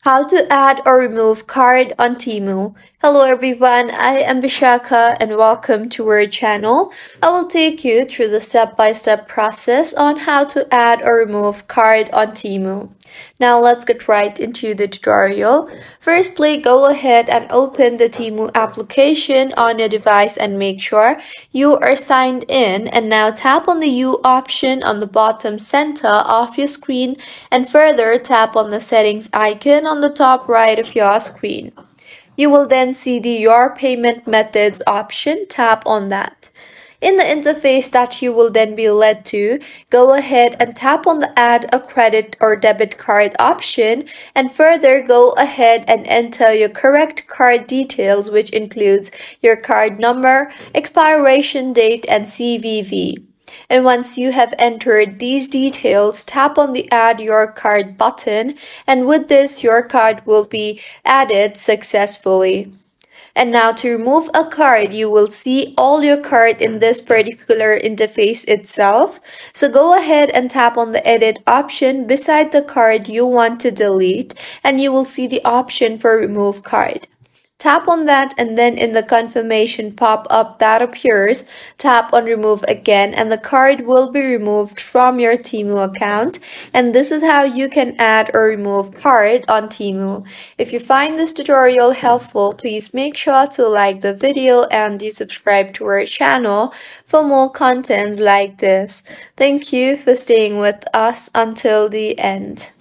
How to add or remove card on Temu. Hello everyone, I am Vishaka and welcome to our channel. I will take you through the step-by-step process on how to add or remove card on Temu. Now let's get right into the tutorial. Firstly, go ahead and open the Temu application on your device and make sure you are signed in, and now tap on the U option on the bottom center of your screen and further tap on the settings icon on the top right of your screen. You will then see the Your Payment Methods option. Tap on that. In the interface that you will then be led to, go ahead and tap on the Add a Credit or Debit Card option and further go ahead and enter your correct card details, which includes your card number, expiration date, and CVV. And once you have entered these details, tap on the Add Your Card button, and with this, your card will be added successfully. And now to remove a card, you will see all your card in this particular interface itself. So go ahead and tap on the Edit option beside the card you want to delete, and you will see the option for Remove Card. Tap on that, and then in the confirmation pop-up that appears, tap on Remove again, and the card will be removed from your Temu account. And this is how you can add or remove card on Temu. If you find this tutorial helpful, please make sure to like the video and you subscribe to our channel for more contents like this. Thank you for staying with us until the end.